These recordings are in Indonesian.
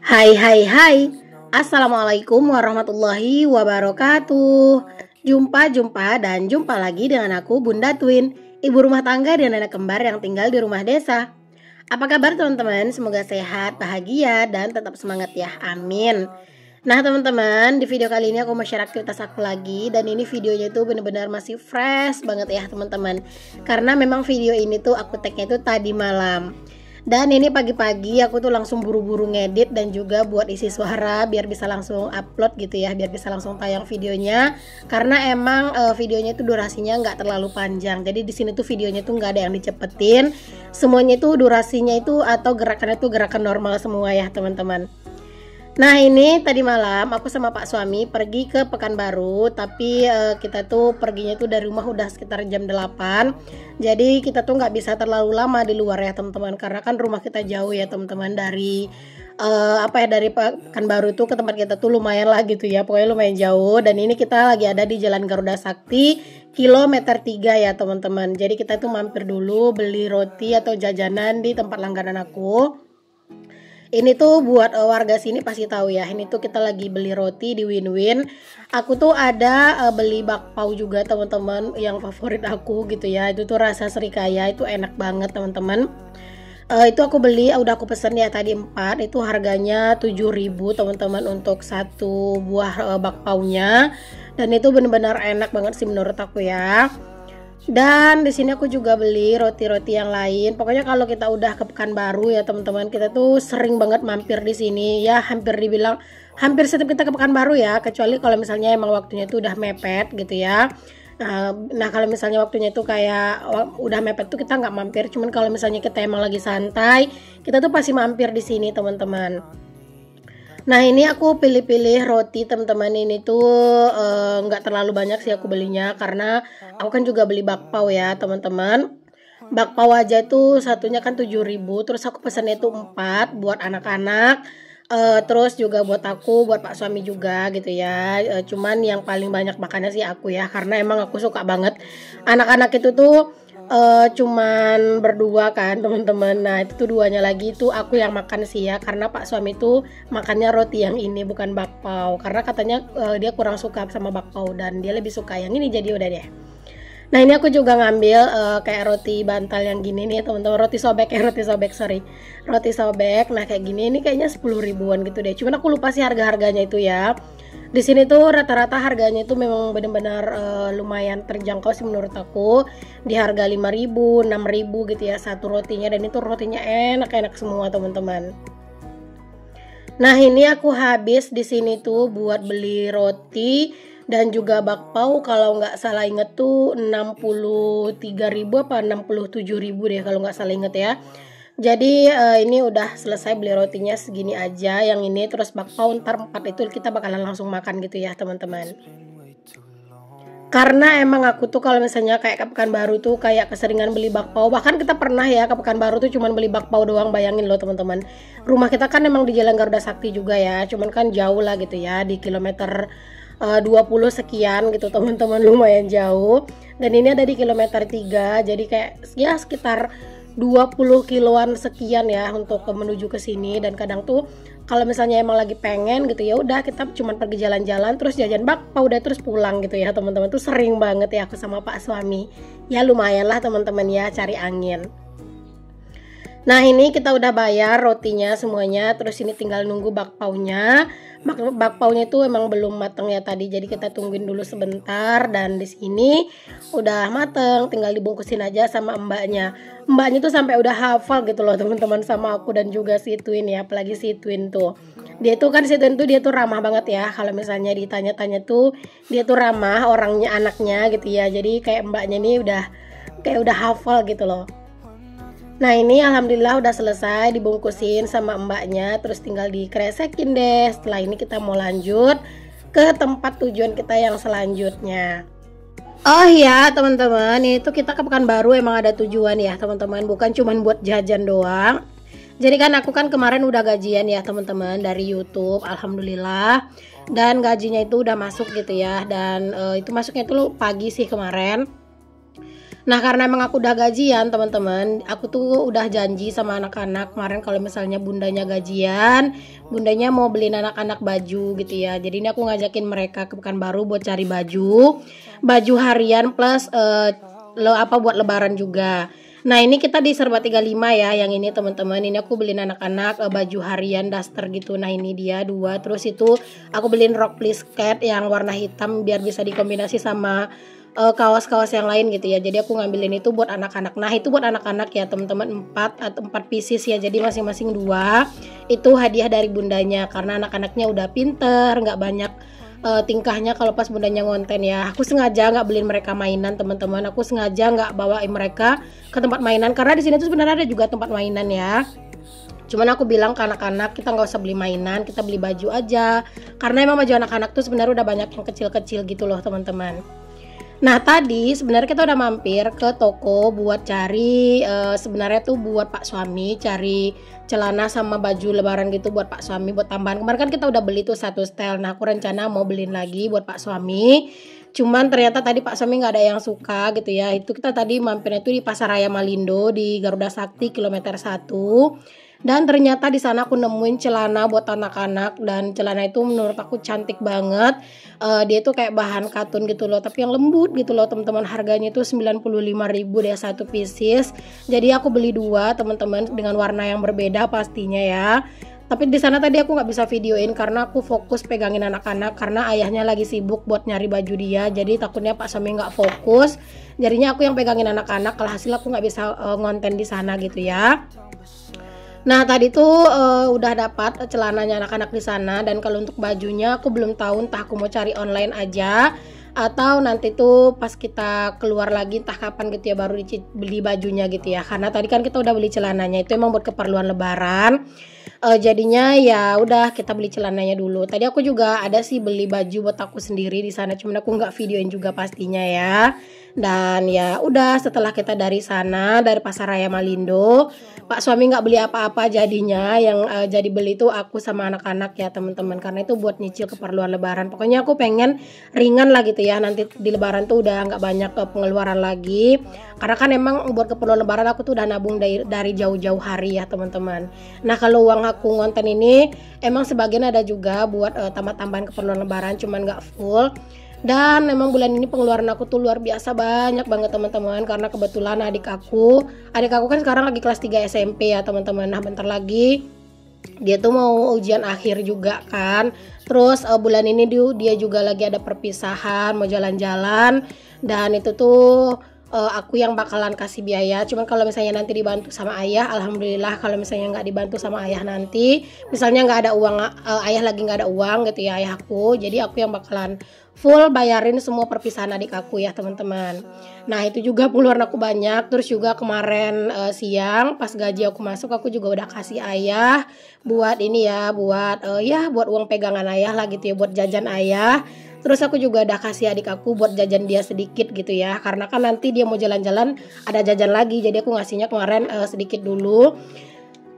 Hai hai hai. Assalamualaikum warahmatullahi wabarakatuh. Jumpa lagi dengan aku Bunda Twin, ibu rumah tangga dan anak kembar yang tinggal di rumah desa. Apa kabar teman-teman? Semoga sehat, bahagia, dan tetap semangat ya, amin. Nah teman-teman, di video kali ini aku mau share aktivitas aku lagi. Dan ini videonya itu benar-benar masih fresh banget ya teman-teman, karena memang video ini tuh aku tag-nya itu tadi malam. Dan ini pagi-pagi aku tuh langsung buru-buru ngedit dan juga buat isi suara biar bisa langsung upload gitu ya, biar bisa langsung tayang videonya. Karena emang videonya itu durasinya nggak terlalu panjang. Jadi di sini tuh videonya tuh nggak ada yang dicepetin. Semuanya itu durasinya itu atau gerakannya tuh gerakan normal semua ya teman-teman. Nah ini tadi malam aku sama Pak suami pergi ke Pekanbaru. Tapi kita tuh perginya tuh dari rumah udah sekitar jam 8. Jadi kita tuh nggak bisa terlalu lama di luar ya teman-teman, karena kan rumah kita jauh ya teman-teman. Dari dari Pekanbaru tuh ke tempat kita tuh lumayan lah gitu ya, pokoknya lumayan jauh. Dan ini kita lagi ada di Jalan Garuda Sakti kilometer 3 ya teman-teman. Jadi kita tuh mampir dulu beli roti atau jajanan di tempat langganan aku. Ini tuh buat warga sini pasti tahu ya. Ini tuh kita lagi beli roti di Win-Win. Aku tuh ada beli bakpao juga teman-teman, yang favorit aku gitu ya. Itu tuh rasa serikaya, itu enak banget teman-teman. Itu aku beli, udah aku pesen ya tadi 4. Itu harganya 7.000 teman-teman untuk satu buah bakpaonya. Dan itu benar-benar enak banget sih menurut aku ya. Dan di sini aku juga beli roti-roti yang lain. Pokoknya kalau kita udah ke Pekanbaru ya teman-teman, kita tuh sering banget mampir di sini ya, hampir dibilang hampir setiap kita ke Pekanbaru ya, kecuali kalau misalnya emang waktunya itu udah mepet gitu ya. Nah kalau misalnya waktunya itu kayak udah mepet tuh kita nggak mampir. Cuman kalau misalnya kita emang lagi santai, kita tuh pasti mampir di sini teman-teman. Nah ini aku pilih-pilih roti teman-teman. Ini tuh nggak terlalu banyak sih aku belinya, karena aku kan juga beli bakpao ya teman-teman. Bakpao aja tuh satunya kan 7.000. Terus aku pesannya itu 4 buat anak-anak, terus juga buat aku, buat Pak suami juga gitu ya. Cuman yang paling banyak makannya sih aku ya, karena emang aku suka banget. Anak-anak itu tuh cuman berdua kan teman-teman. Nah itu tuh duanya lagi tuh aku yang makan sih ya, karena Pak suami tuh makannya roti yang ini bukan bakpao, karena katanya dia kurang suka sama bakpao dan dia lebih suka yang ini, jadi udah deh. Nah ini aku juga ngambil kayak roti bantal yang gini nih teman-teman, roti sobek roti sobek. Nah kayak gini ini kayaknya 10 ribuan gitu deh, cuman aku lupa sih harga-harganya itu ya. Di sini tuh rata-rata harganya itu memang benar-benar lumayan terjangkau sih menurut aku, di harga 5.000, 6.000 gitu ya satu rotinya, dan itu rotinya enak-enak semua teman-teman. Nah ini aku habis di sini tuh buat beli roti dan juga bakpao, kalau nggak salah inget tuh 63.000 apa 67.000 deh kalau nggak salah inget ya. Jadi ini udah selesai beli rotinya segini aja yang ini, terus bakpao ntar 4 itu kita bakalan langsung makan gitu ya teman-teman. Karena emang aku tuh kalau misalnya kayak ke Pekanbaru tuh kayak keseringan beli bakpao. Bahkan kita pernah ya ke Pekanbaru tuh cuman beli bakpao doang, bayangin loh teman-teman. Rumah kita kan emang di Jalan Garuda Sakti juga ya, cuman kan jauh lah gitu ya, di kilometer 20 sekian gitu teman-teman, lumayan jauh. Dan ini ada di kilometer 3, jadi kayak ya sekitar 20 kiloan sekian ya untuk menuju ke sini. Dan kadang tuh kalau misalnya emang lagi pengen gitu ya udah kita cuma pergi jalan-jalan terus jajan bakpao udah terus pulang gitu ya teman-teman. Tuh sering banget ya aku sama Pak suami. Ya lumayan lah teman-teman ya, cari angin. Nah ini kita udah bayar rotinya semuanya, terus ini tinggal nunggu bakpaonya. Bakpaonya itu emang belum mateng ya tadi, jadi kita tungguin dulu sebentar. Dan di sini udah mateng, tinggal dibungkusin aja sama mbaknya. Mbaknya tuh sampai udah hafal gitu loh teman-teman sama aku dan juga si Twin ya, apalagi si Twin tuh. Dia tuh kan si Twin tuh dia tuh ramah banget ya, kalau misalnya ditanya-tanya tuh dia tuh ramah orangnya, anaknya gitu ya. Jadi kayak mbaknya nih udah hafal gitu loh. Nah ini alhamdulillah udah selesai dibungkusin sama mbaknya, terus tinggal dikresekin deh. Setelah ini kita mau lanjut ke tempat tujuan kita yang selanjutnya. Oh ya teman-teman, itu kita ke Pekanbaru emang ada tujuan ya teman-teman, bukan cuman buat jajan doang. Jadi kan aku kan kemarin udah gajian ya teman-teman dari YouTube, alhamdulillah. Dan gajinya itu udah masuk gitu ya, dan itu masuknya itu pagi sih kemarin. Nah, karena emang aku udah gajian teman-teman, aku tuh udah janji sama anak-anak kemarin kalau misalnya bundanya gajian, bundanya mau beliin anak-anak baju gitu ya. Jadi ini aku ngajakin mereka ke Pekanbaru buat cari baju harian plus buat lebaran juga. Nah, ini kita di Serba 35 ya, yang ini teman-teman. Ini aku beliin anak-anak baju harian daster gitu. Nah, ini dia 2. Terus itu aku beliin rok plisket yang warna hitam biar bisa dikombinasi sama kaos-kaos yang lain gitu ya. Jadi aku ngambilin itu buat anak-anak. Nah, itu buat anak-anak ya teman-teman, 4 pieces ya. Jadi masing-masing 2. Itu hadiah dari bundanya karena anak-anaknya udah pinter, nggak banyak tingkahnya kalau pas bundanya ngonten ya. Aku sengaja nggak beliin mereka mainan teman-teman. Aku sengaja nggak bawain mereka ke tempat mainan karena di sini tuh sebenarnya ada juga tempat mainan ya. Cuman aku bilang ke anak-anak kita nggak usah beli mainan, kita beli baju aja. Karena emang baju anak-anak tuh sebenarnya udah banyak yang kecil-kecil gitu loh teman-teman. Nah, tadi sebenarnya kita udah mampir ke toko buat cari sebenarnya tuh buat Pak Suami, cari celana sama baju lebaran gitu buat Pak Suami buat tambahan. Kemarin kan kita udah beli tuh 1 setel. Nah, aku rencana mau beliin lagi buat Pak Suami. Cuman ternyata tadi Pak Suami nggak ada yang suka gitu ya. Itu kita tadi mampirnya tuh di Pasar Raya Malindo di Garuda Sakti kilometer 1. Dan ternyata di sana aku nemuin celana buat anak-anak dan celana itu menurut aku cantik banget. Dia tuh kayak bahan katun gitu loh, tapi yang lembut gitu loh teman-teman. Harganya itu 95.000 deh 1 pieces. Jadi aku beli 2 teman-teman dengan warna yang berbeda pastinya ya. Tapi di sana tadi aku nggak bisa videoin karena aku fokus pegangin anak-anak karena ayahnya lagi sibuk buat nyari baju dia. Jadi takutnya Pak Suami nggak fokus. Jadinya aku yang pegangin anak-anak. Alhasil aku nggak bisa ngonten di sana gitu ya. Nah, tadi tuh udah dapat celananya anak-anak di sana dan kalau untuk bajunya aku belum tahu, entah aku mau cari online aja atau nanti tuh pas kita keluar lagi entah kapan gitu ya baru beli bajunya gitu ya. Karena tadi kan kita udah beli celananya itu emang buat keperluan lebaran. Jadinya ya udah kita beli celananya dulu. Tadi aku juga ada sih beli baju buat aku sendiri di sana, cuman aku nggak videoin juga pastinya ya. Dan ya udah setelah kita dari sana dari Pasar Raya Malindo, Pak Suami nggak beli apa-apa jadinya yang jadi beli itu aku sama anak-anak ya teman-teman karena itu buat nyicil keperluan lebaran. Pokoknya aku pengen ringan lah gitu ya, nanti di lebaran tuh udah nggak banyak pengeluaran lagi karena kan emang buat keperluan lebaran aku tuh udah nabung dari jauh-jauh hari ya teman-teman. Nah, kalau uang aku ngonten ini emang sebagian ada juga buat tambah-tambahan keperluan lebaran cuman nggak full. Dan memang bulan ini pengeluaran aku tuh luar biasa banyak banget teman-teman karena kebetulan adik aku kan sekarang lagi kelas 3 SMP ya teman-teman. Nah, bentar lagi dia tuh mau ujian akhir juga kan. Terus bulan ini dia juga lagi ada perpisahan, mau jalan-jalan dan itu tuh aku yang bakalan kasih biaya. Cuman kalau misalnya nanti dibantu sama ayah, alhamdulillah. Kalau misalnya nggak dibantu sama ayah nanti, misalnya nggak ada uang, ayah lagi nggak ada uang gitu ya ayahku, jadi aku yang bakalan full bayarin semua perpisahan adik aku ya teman-teman. Nah, itu juga pengeluaran aku banyak. Terus juga kemarin siang pas gaji aku masuk aku juga udah kasih ayah buat ini ya, buat buat uang pegangan ayah lah gitu ya, buat jajan ayah. Terus aku juga udah kasih adik aku buat jajan dia sedikit gitu ya, karena kan nanti dia mau jalan-jalan ada jajan lagi, jadi aku ngasihnya kemarin sedikit dulu.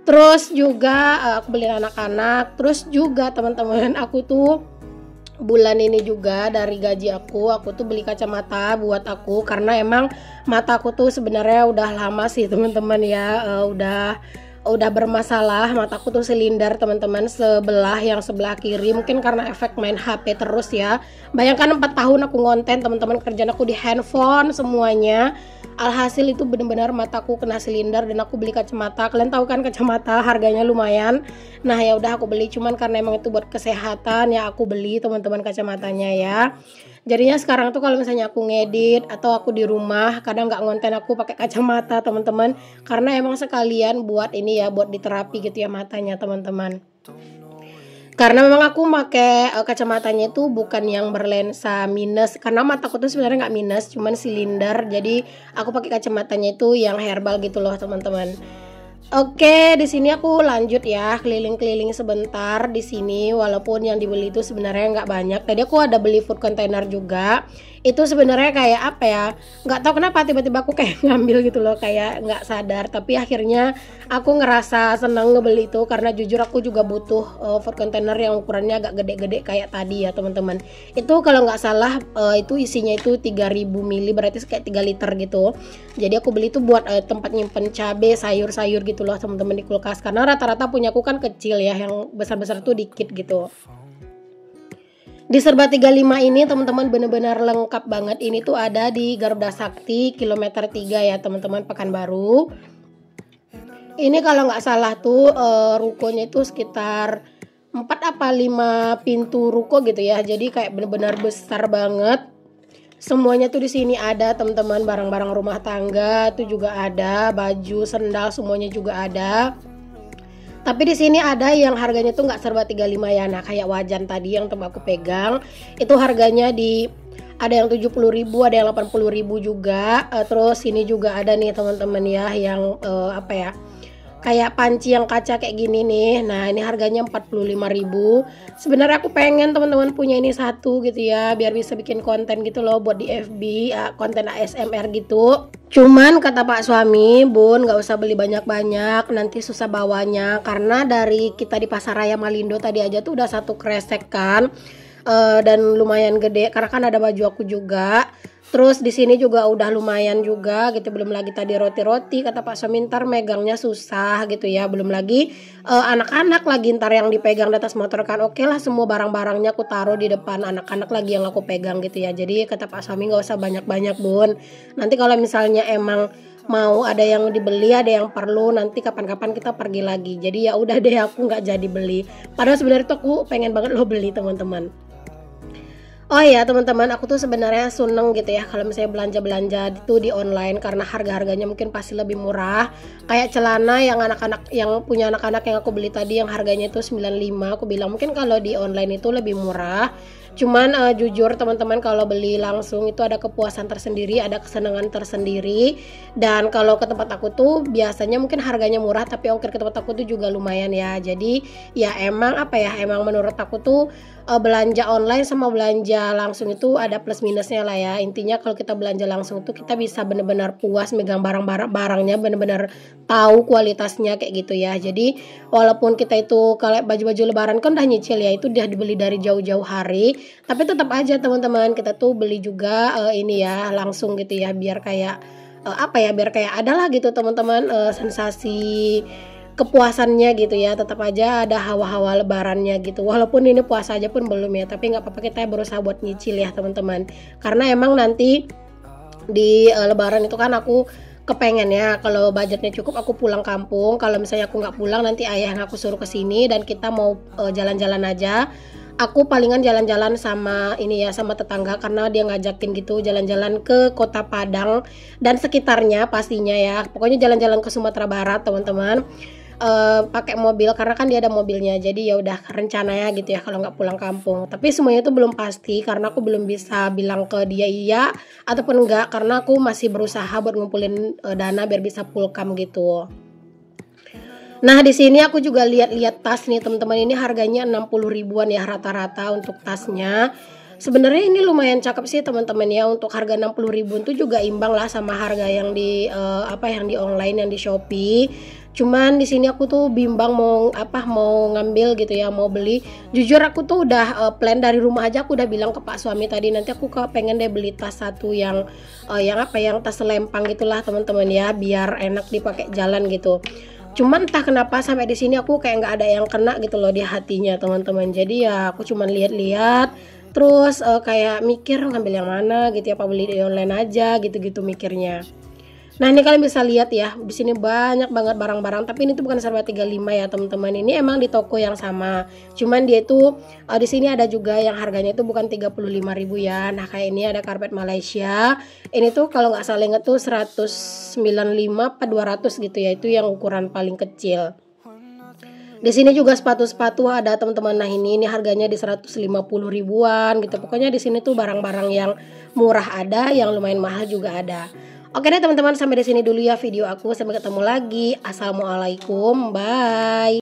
Terus juga aku beliin anak-anak. Terus juga teman-teman aku tuh bulan ini juga dari gaji aku tuh beli kacamata buat aku karena emang mata aku tuh sebenarnya udah lama sih teman-teman ya, udah bermasalah. Mataku tuh silinder teman-teman, yang sebelah kiri, mungkin karena efek main HP terus ya. Bayangkan 4 tahun aku ngonten teman-teman, kerjaan aku di handphone semuanya. Alhasil itu benar-benar mataku kena silinder dan aku beli kacamata. Kalian tahu kan kacamata harganya lumayan. Nah, ya udah aku beli, cuman karena emang itu buat kesehatan ya aku beli teman-teman kacamatanya ya. Jadinya sekarang tuh kalau misalnya aku ngedit atau aku di rumah kadang nggak ngonten aku pakai kacamata teman-teman, karena emang sekalian buat ini ya, buat diterapi gitu ya matanya teman-teman. Karena memang aku pakai kacamatanya itu bukan yang berlensa minus, karena mataku tuh sebenarnya nggak minus, cuman silinder. Jadi aku pakai kacamatanya itu yang herbal gitu loh teman-teman. Oke, di sini aku lanjut ya, keliling-keliling sebentar di sini. Walaupun yang dibeli itu sebenarnya nggak banyak. Tadi aku ada beli food container juga. Itu sebenarnya kayak apa ya, nggak tahu kenapa tiba-tiba aku kayak ngambil gitu loh, kayak nggak sadar. Tapi akhirnya aku ngerasa seneng ngebeli itu karena jujur aku juga butuh food container yang ukurannya agak gede-gede kayak tadi ya teman-teman. Itu kalau nggak salah itu isinya itu 3000 ml, berarti kayak 3 liter gitu. Jadi aku beli itu buat tempat nyimpen cabai, sayur-sayur gitu loh teman-teman di kulkas, karena rata-rata punya aku kan kecil ya, yang besar-besar tuh dikit gitu. Di Serba 35 ini teman-teman bener-bener lengkap banget. Ini tuh ada di Garuda Sakti kilometer 3 ya teman-teman, Pekanbaru. Ini kalau nggak salah tuh rukonya itu sekitar 4 apa 5 pintu ruko gitu ya. Jadi kayak bener-bener besar banget. Semuanya tuh di sini ada teman-teman, barang-barang rumah tangga tuh juga ada, baju, sendal semuanya juga ada. Tapi di sini ada yang harganya tuh nggak serba 35 ya. Nah, kayak wajan tadi yang tempat aku pegang, itu harganya ada yang 70.000, ada yang 80.000 juga. Terus ini juga ada nih teman-teman ya yang apa ya? Kayak panci yang kaca kayak gini nih. Nah, ini harganya 45.000. Sebenarnya aku pengen teman-teman punya ini satu gitu ya, biar bisa bikin konten gitu loh buat di FB, konten ASMR gitu. Cuman kata Pak suami, Bun, nggak usah beli banyak-banyak, nanti susah bawanya. Karena dari kita di Pasar Raya Malindo tadi aja tuh udah satu kresek kan, dan lumayan gede. Karena kan ada baju aku juga. Terus di sini juga udah lumayan juga gitu, belum lagi tadi roti-roti kata Pak suami ntar megangnya susah gitu ya, belum lagi anak-anak lagi ntar yang dipegang di atas motor kan. Oke lah, semua barang-barangnya aku taruh di depan, anak-anak lagi yang aku pegang gitu ya. Jadi kata Pak suami nggak usah banyak-banyak Bun, nanti kalau misalnya emang mau ada yang dibeli, ada yang perlu, nanti kapan-kapan kita pergi lagi. Jadi ya udah deh, aku nggak jadi beli, padahal sebenarnya tuh aku pengen banget lo beli teman-teman. Oh iya teman-teman, aku tuh sebenarnya seneng gitu ya kalau misalnya belanja-belanja itu di online, karena harga-harganya mungkin pasti lebih murah. Kayak celana yang anak-anak, yang punya anak-anak yang aku beli tadi yang harganya itu 95, aku bilang mungkin kalau di online itu lebih murah. Cuman jujur teman-teman, kalau beli langsung itu ada kepuasan tersendiri, ada kesenangan tersendiri. Dan kalau ke tempat aku tuh biasanya mungkin harganya murah, tapi ongkir ke tempat aku tuh juga lumayan ya. Jadi ya emang apa ya, emang menurut aku tuh belanja online sama belanja langsung itu ada plus minusnya lah ya. Intinya kalau kita belanja langsung tuh kita bisa bener-bener puas megang barangnya, bener-bener tahu kualitasnya kayak gitu ya. Jadi walaupun kita itu kalau baju-baju lebaran kan udah nyicil ya, itu udah dibeli dari jauh-jauh hari, tapi tetap aja teman-teman kita tuh beli juga ini ya langsung gitu ya, biar kayak apa ya, biar kayak adalah gitu teman-teman, sensasi kepuasannya gitu ya. Tetap aja ada hawa-hawa lebarannya gitu, walaupun ini puasa aja pun belum ya, tapi nggak apa-apa, kita berusaha buat nyicil ya teman-teman. Karena emang nanti di lebaran itu kan aku kepengen ya kalau budgetnya cukup aku pulang kampung. Kalau misalnya aku nggak pulang, nanti ayah yang aku suruh kesini dan kita mau jalan-jalan aja. Aku palingan jalan-jalan sama ini ya, sama tetangga, karena dia ngajakin gitu jalan-jalan ke Kota Padang dan sekitarnya pastinya ya. Pokoknya jalan-jalan ke Sumatera Barat teman-teman, pakai mobil karena kan dia ada mobilnya. Jadi ya udah rencananya gitu ya kalau nggak pulang kampung. Tapi semuanya itu belum pasti karena aku belum bisa bilang ke dia iya ataupun enggak, karena aku masih berusaha buat ngumpulin dana biar bisa pulkam gitu. Nah di sini aku juga lihat-lihat tas nih teman-teman, ini harganya 60 ribuan ya rata-rata untuk tasnya. Sebenarnya ini lumayan cakep sih teman-teman ya, untuk harga 60 ribuan tuh juga imbang lah sama harga yang di yang di online, yang di Shopee. Cuman di sini aku tuh bimbang mau ngambil gitu ya, mau beli. Jujur aku tuh udah plan dari rumah aja, aku udah bilang ke Pak suami tadi, nanti aku pengen deh beli tas satu yang yang tas selempang gitulah teman-teman ya, biar enak dipakai jalan gitu. Cuman entah kenapa sampai di sini aku kayak nggak ada yang kena gitu loh di hatinya teman-teman. Jadi ya aku cuman lihat-lihat, terus kayak mikir ngambil yang mana gitu ya, apa beli di online aja gitu-gitu mikirnya. Nah ini kalian bisa lihat ya, di sini banyak banget barang-barang, tapi ini tuh bukan Serba 35 ya teman-teman. Ini emang di toko yang sama. Cuman dia tuh di sini ada juga yang harganya itu bukan 35.000 ya. Nah kayak ini ada karpet Malaysia. Ini tuh kalau nggak salah inget tuh 195 apa 200 gitu ya. Itu yang ukuran paling kecil. Di sini juga sepatu-sepatu ada teman-teman. Nah ini harganya di 150 ribuan gitu. Pokoknya di sini tuh barang-barang yang murah ada, yang lumayan mahal juga ada. Oke deh teman-teman, sampai di sini dulu ya video aku. Sampai ketemu lagi. Assalamualaikum, bye.